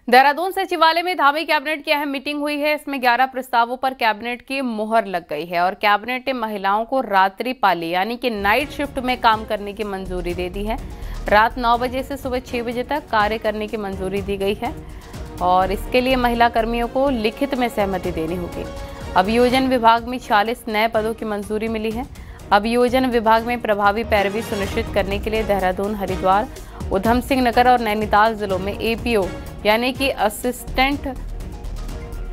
देहरादून सचिवालय में धामी कैबिनेट की अहम मीटिंग हुई है। इसमें 11 प्रस्तावों पर कैबिनेट की मुहर लग गई है और कैबिनेट ने महिलाओं को रात्रि पाली यानी कि नाइट शिफ्ट में काम करने की मंजूरी दे दी है। रात 9 बजे से सुबह 6 बजे तक कार्य करने की मंजूरी दी गई है और इसके लिए महिला कर्मियों को लिखित में सहमति देनी होगी। अभियोजन विभाग में 40 नए पदों की मंजूरी मिली है। अभियोजन विभाग में प्रभावी पैरवी सुनिश्चित करने के लिए देहरादून, हरिद्वार, उधम सिंह नगर और नैनीताल जिलों में एपीओ यानी कि असिस्टेंट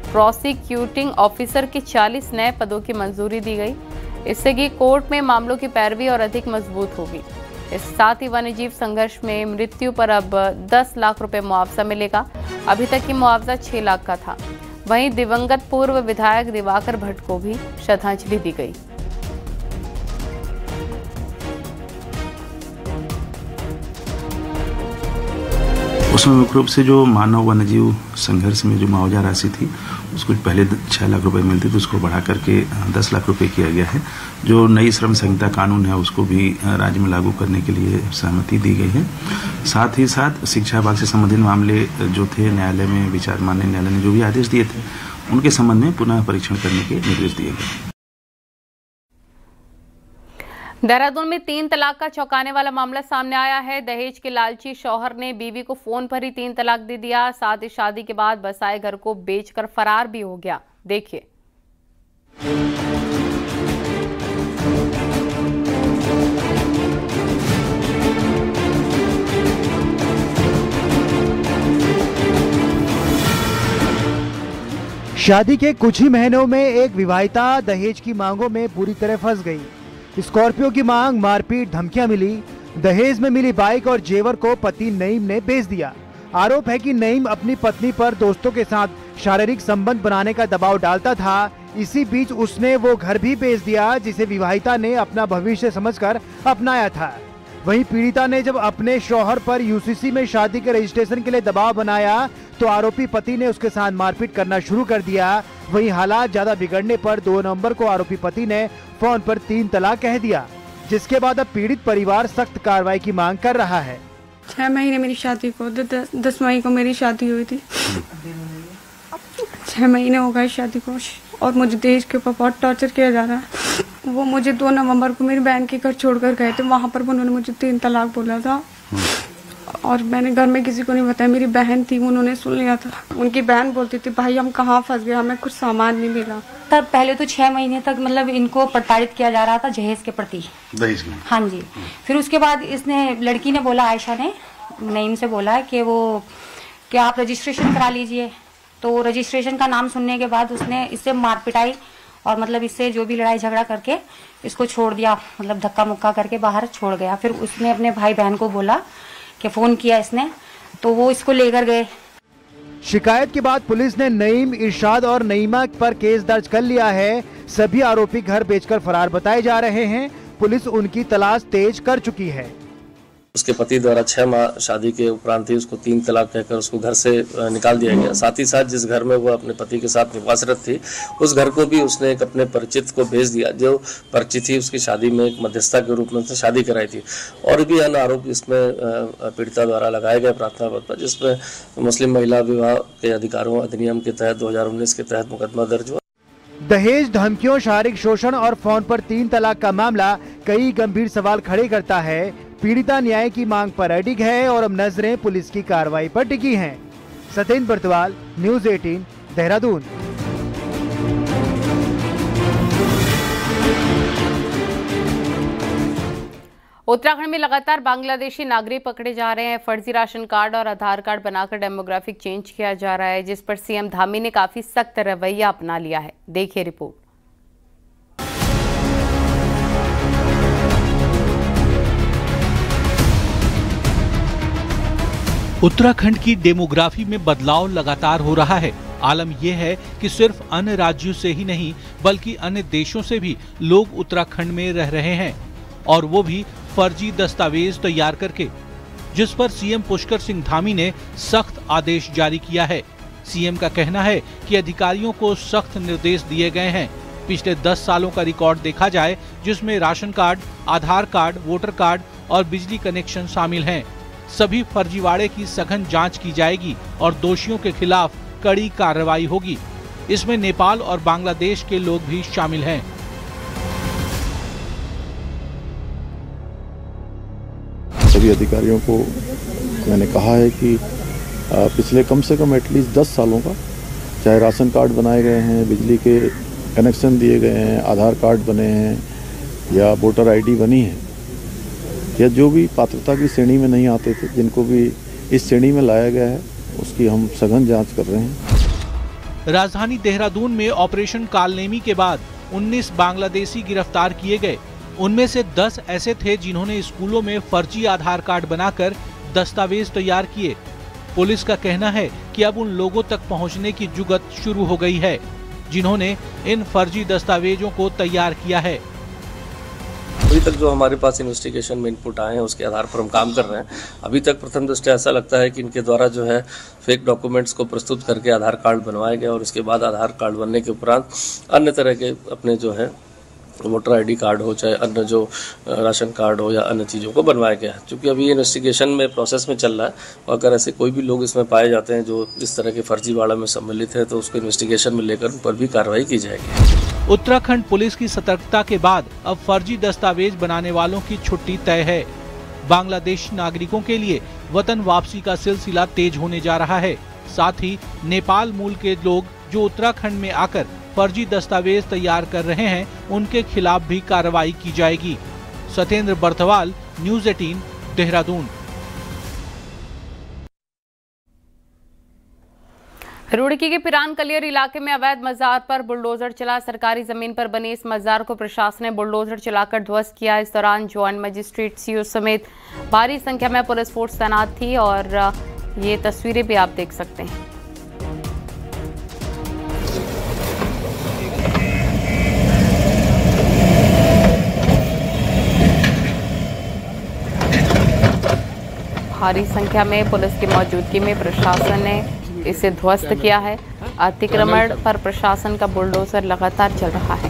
प्रोसिक्यूटिंग ऑफिसर के 40 नए पदों की मंजूरी दी गई। इससे कि कोर्ट में मामलों की पैरवी और अधिक मजबूत होगी। इस साथ ही वन्यजीव संघर्ष में मृत्यु पर अब 10 लाख रुपए मुआवजा मिलेगा। अभी तक की मुआवजा 6 लाख का था। वहीं दिवंगत पूर्व विधायक दिवाकर भट्ट को भी श्रद्धांजलि दी गई। उसमें मुख्य रूप से जो मानव वन्यजीव संघर्ष में जो मुआवजा राशि थी उसको पहले 6 लाख रुपए मिलती थी, उसको बढ़ा करके 10 लाख रुपए किया गया है। जो नई श्रम संहिता कानून है उसको भी राज्य में लागू करने के लिए सहमति दी गई है। साथ ही साथ शिक्षा विभाग से संबंधित मामले जो थे न्यायालय में विचार, माननीय न्यायालय ने जो भी आदेश दिए थे उनके संबंध में पुनः परीक्षण करने के निर्देश दिए गए। देहरादून में 3 तलाक का चौंकाने वाला मामला सामने आया है। दहेज के लालची शौहर ने बीवी को फोन पर ही 3 तलाक दे दिया। साथ ही शादी के बाद बसाए घर को बेचकर फरार भी हो गया। देखिए। शादी के कुछ ही महीनों में एक विवाहिता दहेज की मांगों में पूरी तरह फंस गई। स्कॉर्पियो की मांग, मारपीट, धमकियां मिली। दहेज में मिली बाइक और जेवर को पति नईम ने बेच दिया। आरोप है कि नईम अपनी पत्नी पर दोस्तों के साथ शारीरिक संबंध बनाने का दबाव डालता था। इसी बीच उसने वो घर भी बेच दिया जिसे विवाहिता ने अपना भविष्य समझकर अपनाया था। वहीं पीड़िता ने जब अपने शौहर पर यूसीसी में शादी के रजिस्ट्रेशन के लिए दबाव बनाया तो आरोपी पति ने उसके साथ मारपीट करना शुरू कर दिया। वहीं हालात ज्यादा बिगड़ने पर 2 नवंबर को आरोपी पति ने फोन पर 3 तलाक कह दिया, जिसके बाद अब पीड़ित परिवार सख्त कार्रवाई की मांग कर रहा है। 6 महीने मेरी शादी को 10 मई को मेरी शादी हुई थी। 6 महीने हो गए शादी को और मुझे दहेज के ऊपर बहुत टॉर्चर किया जा रहा है। वो मुझे 2 नवंबर को मेरी बहन के घर छोड़कर गए थे। वहाँ पर उन्होंने मुझे 3 तलाक बोला था और मैंने घर में किसी को नहीं बताया। मेरी बहन थी, उन्होंने सुन लिया था। उनकी बहन बोलती थी भाई हम कहाँ फंस गए, हमें कुछ सामान नहीं मिला। तब पहले तो 6 महीने तक मतलब इनको प्रताड़ित किया जा रहा था जहेज के प्रति। हाँ जी। फिर उसके बाद इसने लड़की ने बोला, आयशा ने नईम से बोला कि वो कि आप रजिस्ट्रेशन करा लीजिए। तो रजिस्ट्रेशन का नाम सुनने के बाद उसने इससे मार पिटाई और मतलब इससे जो भी लड़ाई झगड़ा करके इसको छोड़ दिया, मतलब धक्का मुक्का करके बाहर छोड़ गया। फिर उसने अपने भाई बहन को बोला कि फोन किया इसने, तो वो इसको लेकर गए। शिकायत के बाद पुलिस ने नईम, इरशाद और नईमा पर केस दर्ज कर लिया है। सभी आरोपी घर बेचकर फरार बताए जा रहे हैं। पुलिस उनकी तलाश तेज कर चुकी है। उसके पति द्वारा 6 माह शादी के उपरांत ही उसको 3 तलाक कहकर उसको घर से निकाल दिया गया। साथ ही साथ जिस घर में वो अपने पति के साथ निवासरत थी उस घर को भी उसने एक अपने परिचित को भेज दिया। जो परिचित थी उसकी शादी में एक मध्यस्थता के रूप में उसने शादी कराई थी। और भी अन्य आरोप इसमें पीड़िता द्वारा लगाए गए प्रार्थना पत्र पर, जिसमें मुस्लिम महिला विवाह के अधिकारों अधिनियम के तहत 2019 के तहत मुकदमा दर्ज हुआ। दहेज, धमकियों, शारीरिक शोषण और फोन पर 3 तलाक का मामला कई गंभीर सवाल खड़े करता है। पीड़िता न्याय की मांग पर अडिग है और अब नजरें पुलिस की कार्रवाई पर टिकी हैं। सतेंद्र बर्तवाल, न्यूज़ 18, देहरादून। उत्तराखंड में लगातार बांग्लादेशी नागरिक पकड़े जा रहे हैं। फर्जी राशन कार्ड और आधार कार्ड बनाकर डेमोग्राफिक चेंज किया जा रहा है, जिस पर सीएम धामी ने काफी सख्त रवैया अपना लिया है। देखिए रिपोर्ट। उत्तराखंड की डेमोग्राफी में बदलाव लगातार हो रहा है। आलम यह है कि सिर्फ अन्य राज्यों से ही नहीं बल्कि अन्य देशों से भी लोग उत्तराखंड में रह रहे हैं और वो भी फर्जी दस्तावेज तैयार करके, जिस पर सीएम पुष्कर सिंह धामी ने सख्त आदेश जारी किया है। सीएम का कहना है कि अधिकारियों को सख्त निर्देश दिए गए हैं। पिछले 10 सालों का रिकॉर्ड देखा जाए जिसमें राशन कार्ड, आधार कार्ड, वोटर कार्ड और बिजली कनेक्शन शामिल हैं। सभी फर्जीवाड़े की सघन जांच की जाएगी और दोषियों के खिलाफ कड़ी कार्रवाई होगी। इसमें नेपाल और बांग्लादेश के लोग भी शामिल हैं। सभी अधिकारियों को मैंने कहा है कि पिछले कम से कम एटलीस्ट 10 सालों का, चाहे राशन कार्ड बनाए गए हैं, बिजली के कनेक्शन दिए गए हैं, आधार कार्ड बने हैं या वोटर आईडी बनी है, या जो भी पात्रता की श्रेणी में नहीं आते थे, जिनको भी इस श्रेणी में लाया गया है, उसकी हम सघन जांच कर रहे हैं। राजधानी देहरादून में ऑपरेशन कालनेमी के बाद 19 बांग्लादेशी गिरफ्तार किए गए। उनमें से 10 ऐसे थे जिन्होंने स्कूलों में फर्जी आधार कार्ड बनाकर दस्तावेज तैयार किए। पुलिस का कहना है कि अब उन लोगों तक पहुंचने की जुगत शुरू हो गई है जिन्होंने इन फर्जी दस्तावेजों को तैयार किया है। अभी तक जो हमारे पास इन्वेस्टिगेशन में इनपुट आए हैं उसके आधार पर हम काम कर रहे हैं। अभी तक प्रथम दृष्टया ऐसा लगता है कि इनके द्वारा जो है फेक डॉक्यूमेंट्स को प्रस्तुत करके आधार कार्ड बनवाए गए और उसके बाद आधार कार्ड बनने के उपरांत अन्य तरह के अपने जो है वोटर आईडी कार्ड हो, चाहे अन्य जो राशन कार्ड हो या अन्य चीज़ों को बनवाया गया है। क्योंकि अभी इन्वेस्टिगेशन में प्रोसेस में चल रहा है और अगर ऐसे कोई भी लोग इसमें पाए जाते हैं जो इस तरह के फर्जीवाड़ा में सम्मिलित है तो उसको इन्वेस्टिगेशन में लेकर उन पर भी कार्रवाई की जाएगी। उत्तराखंड पुलिस की सतर्कता के बाद अब फर्जी दस्तावेज बनाने वालों की छुट्टी तय है। बांग्लादेशी नागरिकों के लिए वतन वापसी का सिलसिला तेज होने जा रहा है। साथ ही नेपाल मूल के लोग जो उत्तराखंड में आकर फर्जी दस्तावेज तैयार कर रहे हैं, उनके खिलाफ भी कार्रवाई की जाएगी। सत्येंद्र बर्थवाल, न्यूज़ 18, देहरादून। रुड़की के पिरान कलियर इलाके में अवैध मजार पर बुलडोजर चला। सरकारी जमीन पर बने इस मजार को प्रशासन ने बुलडोजर चलाकर ध्वस्त किया। इस दौरान ज्वाइंट मजिस्ट्रेट सीओ समेत भारी संख्या में पुलिस फोर्स तैनात थी और ये तस्वीरें भी आप देख सकते हैं। भारी संख्या में पुलिस की मौजूदगी में प्रशासन ने इसे ध्वस्त किया है। अतिक्रमण पर प्रशासन का बुलडोजर लगातार चल रहा है।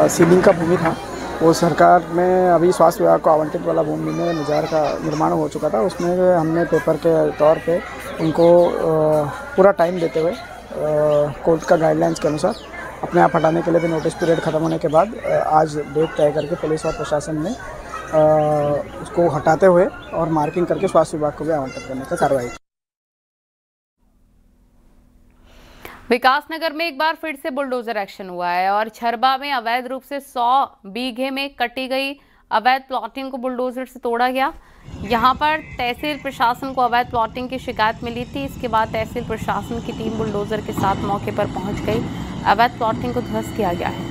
सीलिंग का भूमि था, वो सरकार में अभी स्वास्थ्य विभाग को आवंटित वाला भूमि में मजार का निर्माण हो चुका था। उसमें हमने पेपर के तौर पे उनको पूरा टाइम देते हुए कोर्ट का गाइडलाइंस के अनुसार अपने आप हटाने के लिए भी नोटिस पीरियड खत्म होने के बाद आज डेट तय करके पुलिस और प्रशासन ने उसको हटाते हुए और मार्किंग करके स्वास्थ्य विभाग को भी आवंटित करने का कार्रवाई की। विकासनगर में एक बार फिर से बुलडोजर एक्शन हुआ है और छरबा में अवैध रूप से 100 बीघे में कटी गई अवैध प्लॉटिंग को बुलडोजर से तोड़ा गया। यहां पर तहसील प्रशासन को अवैध प्लॉटिंग की शिकायत मिली थी। इसके बाद तहसील प्रशासन की टीम बुलडोजर के साथ मौके पर पहुंच गई। अवैध प्लॉटिंग को ध्वस्त किया गया है।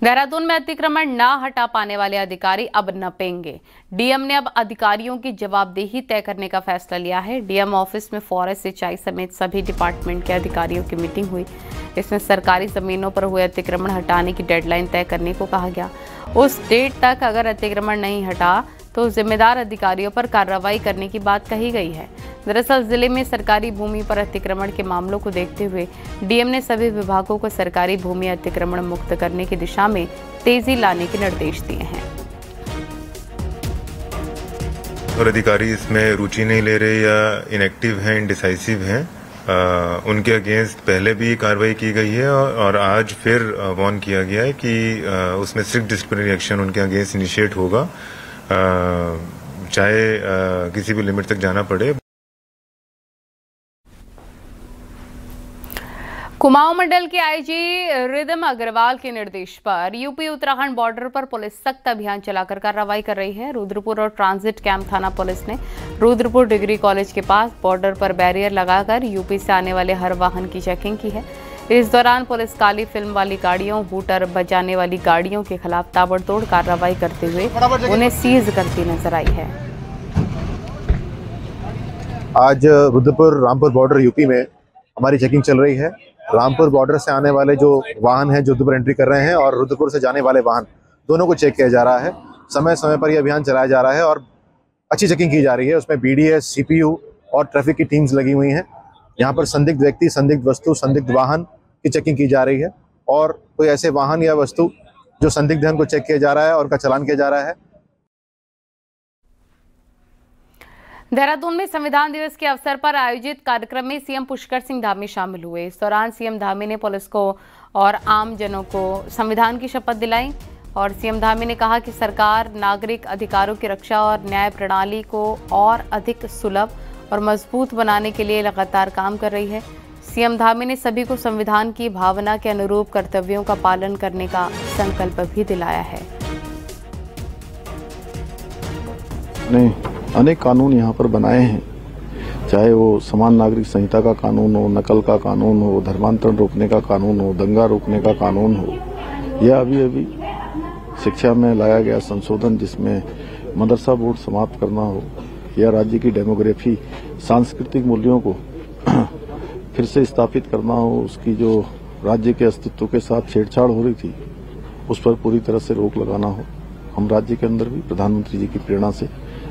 देहरादून में अतिक्रमण न हटा पाने वाले अधिकारी अब नपेंगे। डीएम ने अब अधिकारियों की जवाबदेही तय करने का फैसला लिया है। डीएम ऑफिस में फॉरेस्ट, सिंचाई समेत सभी डिपार्टमेंट के अधिकारियों की मीटिंग हुई। इसमें सरकारी जमीनों पर हुए अतिक्रमण हटाने की डेडलाइन तय करने को कहा गया। उस डेट तक अगर अतिक्रमण नहीं हटा तो जिम्मेदार अधिकारियों पर कार्रवाई करने की बात कही गई है। दरअसल जिले में सरकारी भूमि पर अतिक्रमण के मामलों को देखते हुए डीएम ने सभी विभागों को सरकारी भूमि अतिक्रमण मुक्त करने की दिशा में तेजी लाने के निर्देश दिए हैं। और अधिकारी इसमें रुचि नहीं ले रहे या इनएक्टिव हैं, इंडिसाइसिव हैं, उनके अगेंस्ट पहले भी कार्रवाई की गई है और आज फिर वार्न किया गया है कि उसमें स्ट्रिक्ट डिसिप्लिनरी एक्शन उनके अगेंस्ट इनिशिएट होगा, चाहे किसी भी लिमिट तक जाना पड़े। कुमाऊं मंडल के आईजी रिदम अग्रवाल के निर्देश पर यूपी उत्तराखंड बॉर्डर पर पुलिस सख्त अभियान चलाकर कार्रवाई कर रही है। रुद्रपुर और ट्रांजिट कैंप थाना पुलिस ने रुद्रपुर डिग्री कॉलेज के पास बॉर्डर पर बैरियर लगाकर यूपी से आने वाले हर वाहन की चेकिंग की है। इस दौरान पुलिस काली फिल्म वाली गाड़ियों, हूटर बजाने वाली गाड़ियों के खिलाफ ताबड़तोड़ कार्रवाई करते हुए उन्हें सीज करती नजर आई है। आज रुद्रपुर रामपुर बॉर्डर यूपी में हमारी चेकिंग चल रही है। रामपुर बॉर्डर से आने वाले जो वाहन हैं जो रुद्रपुर एंट्री कर रहे हैं और रुद्रपुर से जाने वाले वाहन दोनों को चेक किया जा रहा है। समय समय पर यह अभियान चलाया जा रहा है और अच्छी चेकिंग की जा रही है। उसमें BDS, CPU और ट्रैफिक की टीम्स लगी हुई हैं। यहाँ पर संदिग्ध व्यक्ति, संदिग्ध वस्तु, संदिग्ध वाहन की चेकिंग की जा रही है और कोई ऐसे वाहन या वस्तु जो संदिग्ध है उनको चेक किया जा रहा है और उनका चालान किया जा रहा है। देहरादून में संविधान दिवस के अवसर पर आयोजित कार्यक्रम में सीएम पुष्कर सिंह धामी शामिल हुए। इस दौरान सीएम धामी ने पुलिस को और आम जनों को संविधान की शपथ दिलाई और सीएम धामी ने कहा कि सरकार नागरिक अधिकारों की रक्षा और न्याय प्रणाली को और अधिक सुलभ और मजबूत बनाने के लिए लगातार काम कर रही है। सीएम धामी ने सभी को संविधान की भावना के अनुरूप कर्तव्यों का पालन करने का संकल्प भी दिलाया है। अनेक कानून यहाँ पर बनाए हैं, चाहे वो समान नागरिक संहिता का कानून हो, नकल का कानून हो, धर्मांतरण रोकने का कानून हो, दंगा रोकने का कानून हो, या अभी शिक्षा में लाया गया संशोधन जिसमें मदरसा बोर्ड समाप्त करना हो, या राज्य की डेमोग्राफी सांस्कृतिक मूल्यों को फिर से स्थापित करना हो, उसकी जो राज्य के अस्तित्व के साथ छेड़छाड़ हो रही थी उस पर पूरी तरह से रोक लगाना हो। हम राज्य के अंदर भी प्रधानमंत्री जी की प्रेरणा से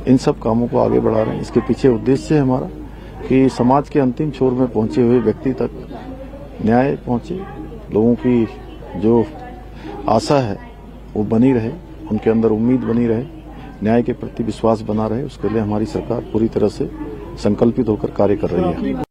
इन सब कामों को आगे बढ़ा रहे हैं। इसके पीछे उद्देश्य है हमारा कि समाज के अंतिम छोर में पहुंचे हुए व्यक्ति तक न्याय पहुंचे, लोगों की जो आशा है वो बनी रहे, उनके अंदर उम्मीद बनी रहे, न्याय के प्रति विश्वास बना रहे। उसके लिए हमारी सरकार पूरी तरह से संकल्पित होकर कार्य कर रही है।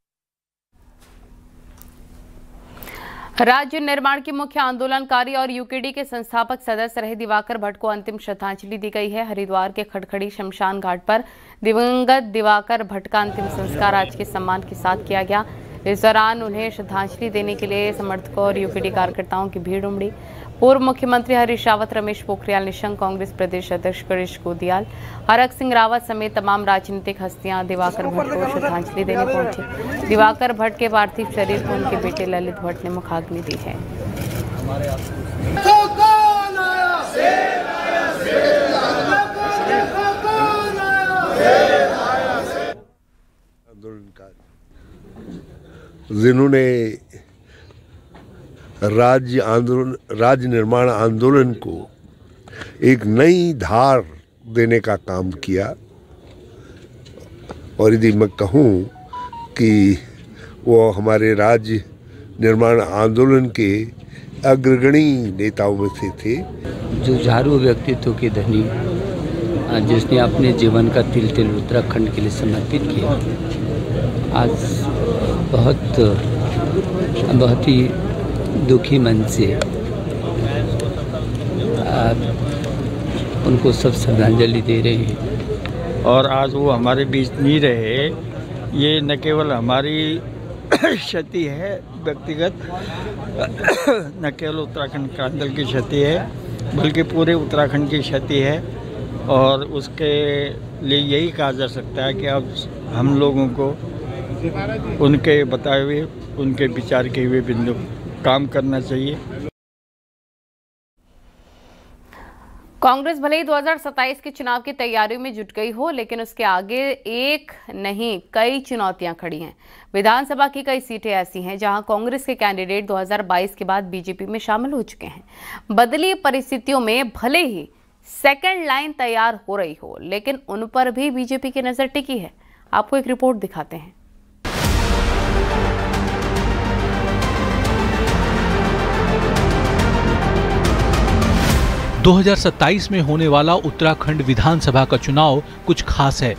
राज्य निर्माण के मुख्य आंदोलनकारी और यूकेडी के संस्थापक सदस्य रहे दिवाकर भट्ट को अंतिम श्रद्धांजलि दी गई है। हरिद्वार के खड़खड़ी शमशान घाट पर दिवंगत दिवाकर भट्ट का अंतिम संस्कार आज के सम्मान के साथ किया गया। इस दौरान उन्हें श्रद्धांजलि देने के लिए समर्थकों और यूकेडी कार्यकर्ताओं की भीड़ उमड़ी। पूर्व मुख्यमंत्री हरीश रावत, रमेश पोखरियाल निशंक, कांग्रेस प्रदेश अध्यक्ष गणेश गोदियाल, हरक सिंह रावत समेत तमाम राजनीतिक हस्तियां दिवाकर भट्ट को श्रद्धांजलि देने पहुंची। दिवाकर भट्ट के पार्थिव शरीर को उनके बेटे ललित भट्ट ने मुखाग्नि दी है। जिन्होंने राज्य निर्माण आंदोलन को एक नई धार देने का काम किया, और यदि मैं कहूँ कि वो हमारे राज्य निर्माण आंदोलन के अग्रगणी नेताओं में से थे। जुझारू व्यक्तित्व के धनी, जिसने अपने जीवन का तिल तिल उत्तराखंड के लिए समर्पित किया, आज बहुत ही दुखी मन से उनको सब श्रद्धांजलि दे रहे हैं। और आज वो हमारे बीच नहीं रहे, ये न केवल हमारी क्षति है व्यक्तिगत, न केवल उत्तराखंड क्रांति की क्षति है बल्कि पूरे उत्तराखंड की क्षति है। और उसके लिए यही कहा जा सकता है कि अब हम लोगों को उनके बताए हुए, उनके विचार किए हुए बिंदु काम करना चाहिए। कांग्रेस भले ही 2027 के चुनाव की तैयारियों में जुट गई हो, लेकिन उसके आगे एक नहीं कई चुनौतियां खड़ी हैं। विधानसभा की कई सीटें ऐसी हैं जहां कांग्रेस के कैंडिडेट 2022 के बाद बीजेपी में शामिल हो चुके हैं। बदली परिस्थितियों में भले ही सेकंड लाइन तैयार हो रही हो, लेकिन उन पर भी बीजेपी की नजर टिकी है। आपको एक रिपोर्ट दिखाते हैं। 2027 में होने वाला उत्तराखंड विधानसभा का चुनाव कुछ खास है।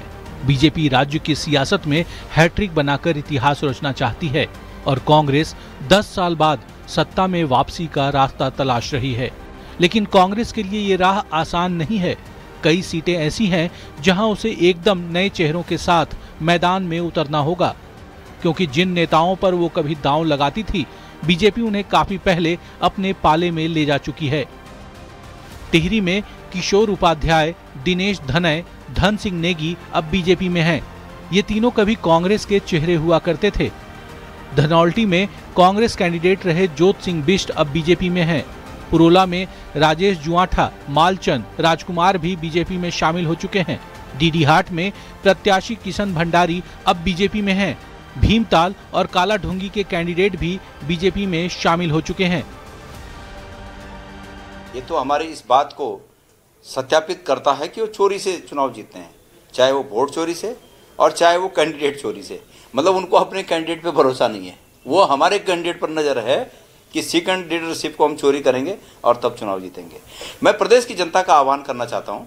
बीजेपी राज्य की सियासत में हैट्रिक बनाकर इतिहास रचना चाहती है और कांग्रेस 10 साल बाद सत्ता में वापसी का रास्ता तलाश रही है। लेकिन कांग्रेस के लिए ये राह आसान नहीं है। कई सीटें ऐसी हैं जहां उसे एकदम नए चेहरों के साथ मैदान में उतरना होगा, क्योंकि जिन नेताओं पर वो कभी दांव लगाती थी, बीजेपी उन्हें काफी पहले अपने पाले में ले जा चुकी है। टिहरी में किशोर उपाध्याय, दिनेश धनय, धन सिंह नेगी अब बीजेपी में हैं। ये तीनों कभी कांग्रेस के चेहरे हुआ करते थे। धनौल्टी में कांग्रेस कैंडिडेट रहे जोत सिंह बिष्ट अब बीजेपी में हैं। पुरोला में राजेश जुआठा, मालचंद, राजकुमार भी बीजेपी में शामिल हो चुके हैं। डीडीहाट में प्रत्याशी किशन भंडारी अब बीजेपी में हैं। भीमताल और काला ढूंगी के कैंडिडेट भी बीजेपी में शामिल हो चुके हैं। ये तो हमारी इस बात को सत्यापित करता है कि वो चोरी से चुनाव जीते हैं। चाहे वो वोट चोरी से और चाहे वो कैंडिडेट चोरी से। मतलब उनको अपने कैंडिडेट पे भरोसा नहीं है, वो हमारे कैंडिडेट पर नज़र है कि सी कैंडिडेटशिप को हम चोरी करेंगे और तब चुनाव जीतेंगे। मैं प्रदेश की जनता का आह्वान करना चाहता हूं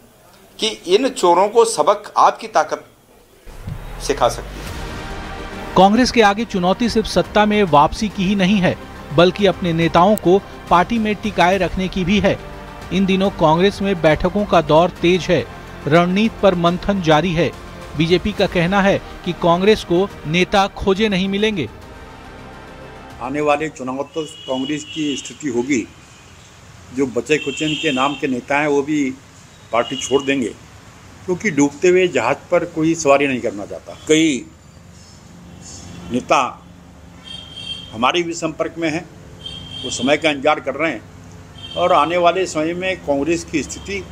कि इन चोरों को सबक आपकी ताकत सिखा सकती है। कांग्रेस के आगे चुनौती सिर्फ सत्ता में वापसी की ही नहीं है, बल्कि अपने नेताओं को पार्टी में टिकाए रखने की भी है। इन दिनों कांग्रेस में बैठकों का दौर तेज है, रणनीति पर मंथन जारी है। बीजेपी का कहना है कि कांग्रेस को नेता खोजे नहीं मिलेंगे। आने वाले चुनाव तो कांग्रेस की स्थिति होगी, जो बचे खुचे के नाम के नेता हैं वो भी पार्टी छोड़ देंगे, क्योंकि डूबते हुए जहाज पर कोई सवारी नहीं करना चाहता। कई नेता हमारे भी संपर्क में हैं, वो समय का इंतजार कर रहे हैं और आने वाले समय में कांग्रेस की स्थिति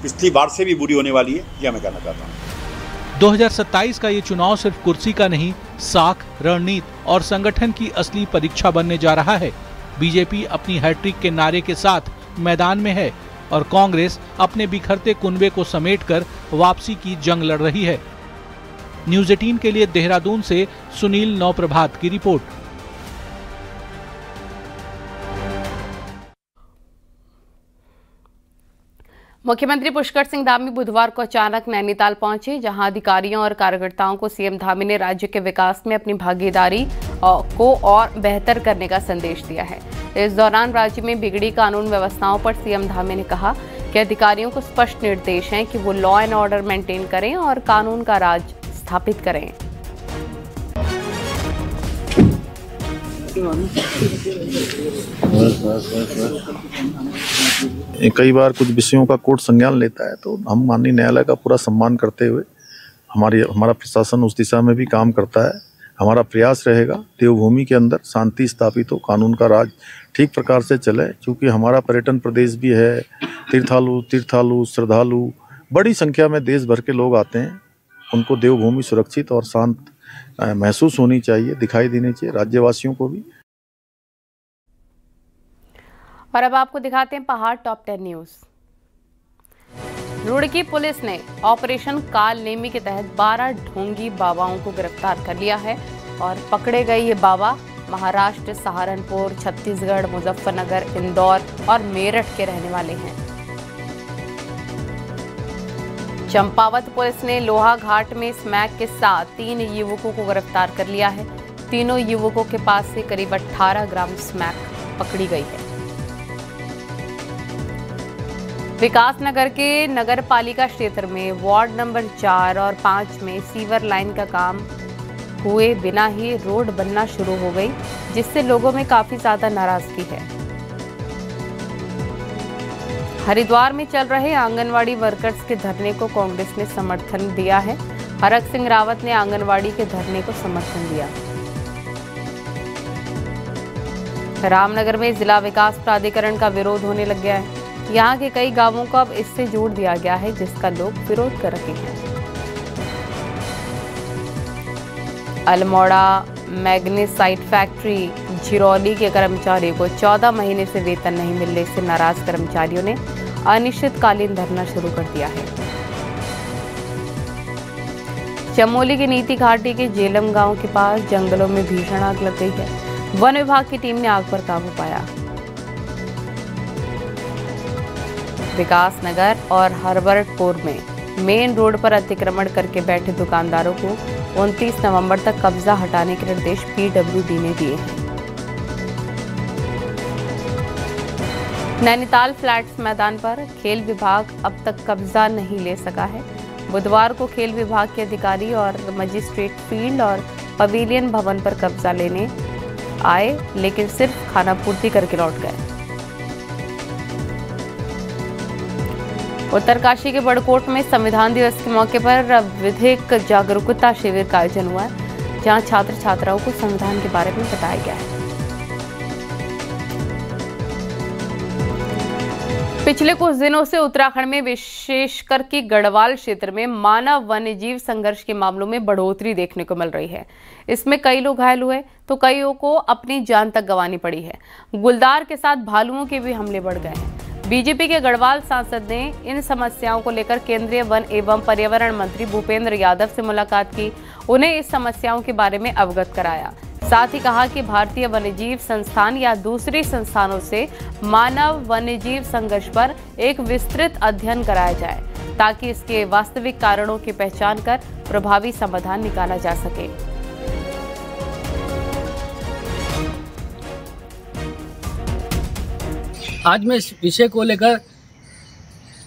पिछली बार से भी बुरी होने वाली है, यह मैं कहना चाहता हूँ। 2027 का ये चुनाव सिर्फ कुर्सी का नहीं, साख, रणनीति और संगठन की असली परीक्षा बनने जा रहा है। बीजेपी अपनी हैट्रिक के नारे के साथ मैदान में है और कांग्रेस अपने बिखरते कुनबे को समेटकर वापसी की जंग लड़ रही है। न्यूज़ 18 के लिए देहरादून से सुनील नौप्रभात की रिपोर्ट। मुख्यमंत्री पुष्कर सिंह धामी बुधवार को अचानक नैनीताल पहुंचे, जहां अधिकारियों और कार्यकर्ताओं को सीएम धामी ने राज्य के विकास में अपनी भागीदारी को और बेहतर करने का संदेश दिया है। इस दौरान राज्य में बिगड़ी कानून व्यवस्थाओं पर सीएम धामी ने कहा कि अधिकारियों को स्पष्ट निर्देश हैं कि वो लॉ एंड ऑर्डर मेंटेन करें और कानून का राज स्थापित करें। कई बार कुछ विषयों का कोर्ट संज्ञान लेता है तो हम माननीय न्यायालय का पूरा सम्मान करते हुए हमारा प्रशासन उस दिशा में भी काम करता है। हमारा प्रयास रहेगा देवभूमि के अंदर शांति स्थापित हो, कानून का राज ठीक प्रकार से चले, क्योंकि हमारा पर्यटन प्रदेश भी है। तीर्थालु श्रद्धालु बड़ी संख्या में देश भर के लोग आते हैं, उनको देवभूमि सुरक्षित और शांत महसूस होनी चाहिए, दिखाई देनी चाहिए राज्यवासियों को भी। और अब आपको दिखाते हैं पहाड़ टॉप 10 न्यूज। रुड़की पुलिस ने ऑपरेशन काल नेमी के तहत 12 ढोंगी बाबाओं को गिरफ्तार कर लिया है और पकड़े गए ये बाबा महाराष्ट्र, सहारनपुर, छत्तीसगढ़, मुजफ्फरनगर, इंदौर और मेरठ के रहने वाले हैं। चंपावत पुलिस ने लोहा घाट में स्मैक के साथ 3 युवकों को गिरफ्तार कर लिया है। तीनों युवकों के पास से करीब 18 ग्राम स्मैक पकड़ी गई है। विकासनगर के नगर पालिका क्षेत्र में वार्ड नंबर 4 और 5 में सीवर लाइन का काम हुए बिना ही रोड बनना शुरू हो गई, जिससे लोगों में काफी ज्यादा नाराजगी है। हरिद्वार में चल रहे आंगनवाड़ी वर्कर्स के धरने को कांग्रेस ने समर्थन दिया है। हरक सिंह रावत ने आंगनवाड़ी के धरने को समर्थन दिया। रामनगर में जिला विकास प्राधिकरण का विरोध होने लग गया है। यहाँ के कई गांवों को अब इससे जोड़ दिया गया है, जिसका लोग विरोध कर रहे हैं। अल्मोड़ा मैग्नेसाइट फैक्ट्री झिरौली के कर्मचारियों को 14 महीने से वेतन नहीं मिलने से नाराज कर्मचारियों ने अनिश्चितकालीन धरना शुरू कर दिया है। चमोली के नीति घाटी के जेलम गांव के पास जंगलों में भीषण आग लग गई है। वन विभाग की टीम ने आग पर काबू पाया। विकासनगर और हरबरटपुर में मेन रोड पर अतिक्रमण करके बैठे दुकानदारों को 29 नवंबर तक कब्जा हटाने के निर्देश पीडब्ल्यूडी ने दिए हैं। नैनीताल फ्लैट्स मैदान पर खेल विभाग अब तक कब्जा नहीं ले सका है। बुधवार को खेल विभाग के अधिकारी और मजिस्ट्रेट फील्ड और पवेलियन भवन पर कब्जा लेने आए, लेकिन सिर्फ खानापूर्ति करके लौट गए। उत्तरकाशी के बड़कोट में संविधान दिवस के मौके पर विधिक जागरूकता शिविर का आयोजन हुआ है, जहां छात्र छात्राओं को संविधान के बारे में बताया गया है। पिछले कुछ दिनों से उत्तराखंड में विशेषकर कि गढ़वाल क्षेत्र में मानव वन्यजीव संघर्ष के मामलों में बढ़ोतरी देखने को मिल रही है। इसमें कई लोग घायल हुए तो कईयों को अपनी जान तक गंवानी पड़ी है। गुलदार के साथ भालुओं के भी हमले बढ़ गए हैं। बीजेपी के गढ़वाल सांसद ने इन समस्याओं को लेकर केंद्रीय वन एवं पर्यावरण मंत्री भूपेंद्र यादव से मुलाकात की, उन्हें इस समस्याओं के बारे में अवगत कराया। साथ ही कहा कि भारतीय वन्यजीव संस्थान या दूसरी संस्थानों से मानव वन्यजीव संघर्ष पर एक विस्तृत अध्ययन कराया जाए, ताकि इसके वास्तविक कारणों की पहचान कर प्रभावी समाधान निकाला जा सके। आज मैं इस विषय को लेकर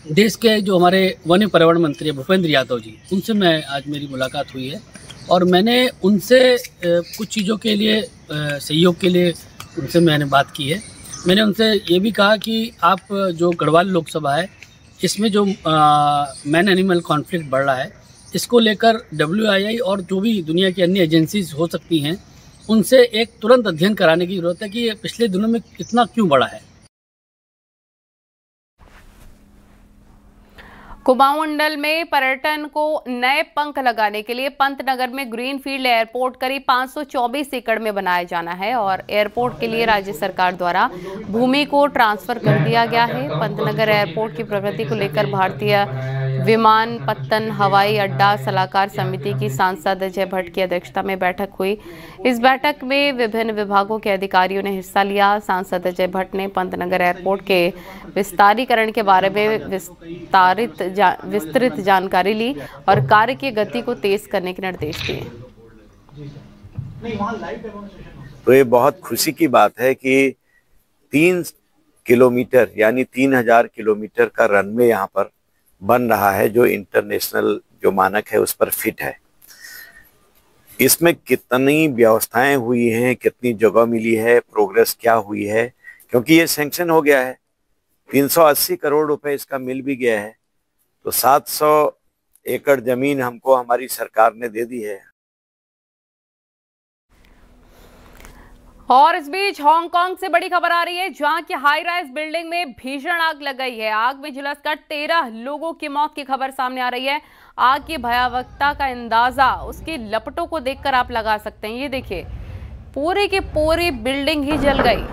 देश के जो हमारे वन पर्यावरण मंत्री भूपेंद्र यादव जी, उनसे मैं आज मेरी मुलाकात हुई है और मैंने उनसे कुछ चीज़ों के लिए सहयोग के लिए उनसे मैंने बात की है। मैंने उनसे ये भी कहा कि आप जो गढ़वाल लोकसभा है, इसमें जो मैन एनिमल कॉन्फ्लिक्ट बढ़ रहा है, इसको लेकर WII और जो भी दुनिया की अन्य एजेंसीज हो सकती हैं, उनसे एक तुरंत अध्ययन कराने की ज़रूरत है कि ये पिछले दिनों में इतना क्यों बढ़ा है। कुमाऊं मंडल में पर्यटन को नए पंख लगाने के लिए पंतनगर में ग्रीनफील्ड एयरपोर्ट करीब 524 एकड़ में बनाया जाना है और एयरपोर्ट के लिए राज्य सरकार द्वारा भूमि को ट्रांसफर कर दिया गया है। पंतनगर एयरपोर्ट की प्रगति को लेकर भारतीय विमानपत्तन हवाई अड्डा सलाहकार समिति की सांसद अजय भट्ट की अध्यक्षता में बैठक हुई। इस बैठक में विभिन्न विभागों के अधिकारियों ने हिस्सा लिया। सांसद अजय भट्ट ने पंतनगर एयरपोर्ट के विस्तारीकरण के बारे में विस्तृत जानकारी ली और कार्य की गति को तेज करने के निर्देश दिए। तो ये बहुत खुशी की बात है कि 3 किलोमीटर यानी 3000 किलोमीटर का रनवे यहाँ पर बन रहा है, जो इंटरनेशनल जो मानक है उस पर फिट है। इसमें कितनी व्यवस्थाएं हुई हैं, कितनी जगह मिली है, प्रोग्रेस क्या हुई है, क्योंकि ये सैंक्शन हो गया है, 380 करोड़ रुपए इसका मिल भी गया है, तो 700 एकड़ जमीन हमको हमारी सरकार ने दे दी है। और इस बीच हांगकांग से बड़ी खबर आ रही है, जहां की हाई राइज बिल्डिंग में भीषण आग लग गई है। आग में झुलसकर 13 लोगों की मौत की खबर सामने आ रही है। आग की भयावहता का अंदाजा उसकी लपटों को देखकर आप लगा सकते हैं। ये देखिए, पूरी की पूरी बिल्डिंग ही जल गई।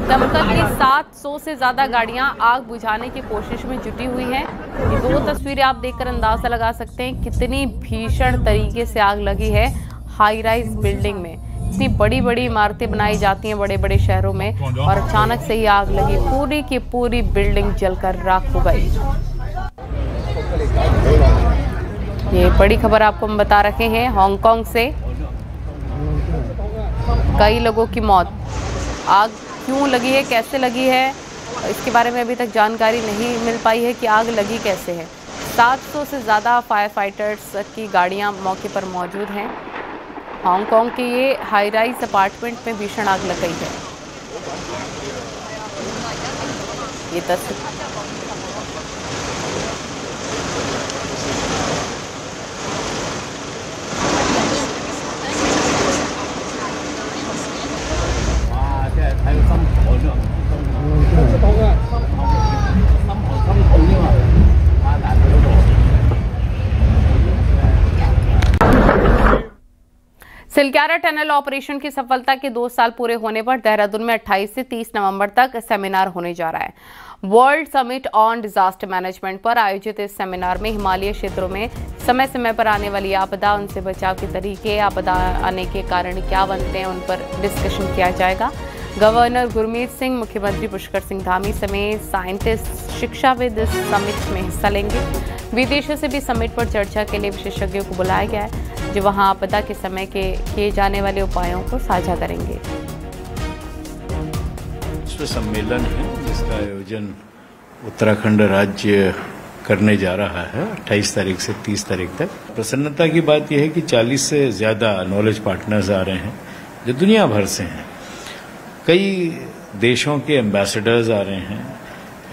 दमकल की 700 से ज्यादा गाड़ियां आग बुझाने की कोशिश में जुटी हुई हैं। ये 2 तस्वीरें आप देखकर अंदाजा लगा सकते हैं कितनी भीषण तरीके से आग लगी है हाई राइज बिल्डिंग में। इतनी बड़ी बड़ी इमारतें बनाई जाती हैं बड़े बड़े शहरों में, और अचानक से ही आग लगी, पूरी की पूरी बिल्डिंग जलकर राख हो गई। ये बड़ी खबर आपको हम बता रहे हैं हांगकांग से। कई लोगों की मौत। आग क्यों लगी है, कैसे लगी है, इसके बारे में अभी तक जानकारी नहीं मिल पाई है कि आग लगी कैसे है। 700 से ज़्यादा फायर फाइटर्स की गाड़ियां मौके पर मौजूद हैं। हांगकांग के ये हाई राइज अपार्टमेंट में भीषण आग लग गई है। ये तस्वीर सिलक्यारा टनल ऑपरेशन की सफलता के 2 साल पूरे होने पर देहरादून में 28 से 30 नवंबर तक सेमिनार होने जा रहा है। World summit on disaster management पर आयोजित इस सेमिनार में हिमालयी क्षेत्रों में समय समय पर आने वाली आपदा, उनसे बचाव के तरीके, आपदा आने के कारण क्या बनते हैं, उन पर डिस्कशन किया जाएगा। गवर्नर गुरमीत सिंह, मुख्यमंत्री पुष्कर सिंह धामी समेत साइंटिस्ट, शिक्षाविद इस समिट में हिस्सा लेंगे। विदेशों से भी समिट पर चर्चा के लिए विशेषज्ञों को बुलाया गया है, जो वहां आपदा के समय के किए जाने वाले उपायों को साझा करेंगे। विश्व सम्मेलन है जिसका आयोजन उत्तराखंड राज्य करने जा रहा है 28 तारीख से 30 तारीख तक। प्रसन्नता की बात यह है कि 40 से ज्यादा नॉलेज पार्टनर्स आ रहे हैं जो दुनिया भर से हैं। कई देशों के एम्बेसडर्स आ रहे हैं,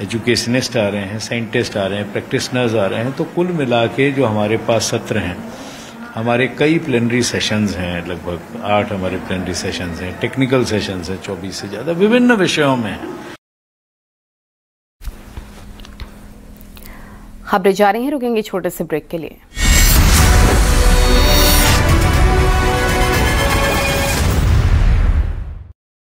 एजुकेशनिस्ट आ रहे हैं, साइंटिस्ट आ रहे हैं, प्रैक्टिशनर्स आ रहे हैं। तो कुल मिला के जो हमारे पास सत्र हैं, हमारे कई प्लेनरी सेशंस हैं, लगभग 8 हमारे प्लेनरी सेशंस हैं, टेक्निकल सेशंस हैं 24 से ज्यादा, विभिन्न विषयों में हैं। खबरें जारी हैं, रुकेंगे छोटे से ब्रेक के लिए।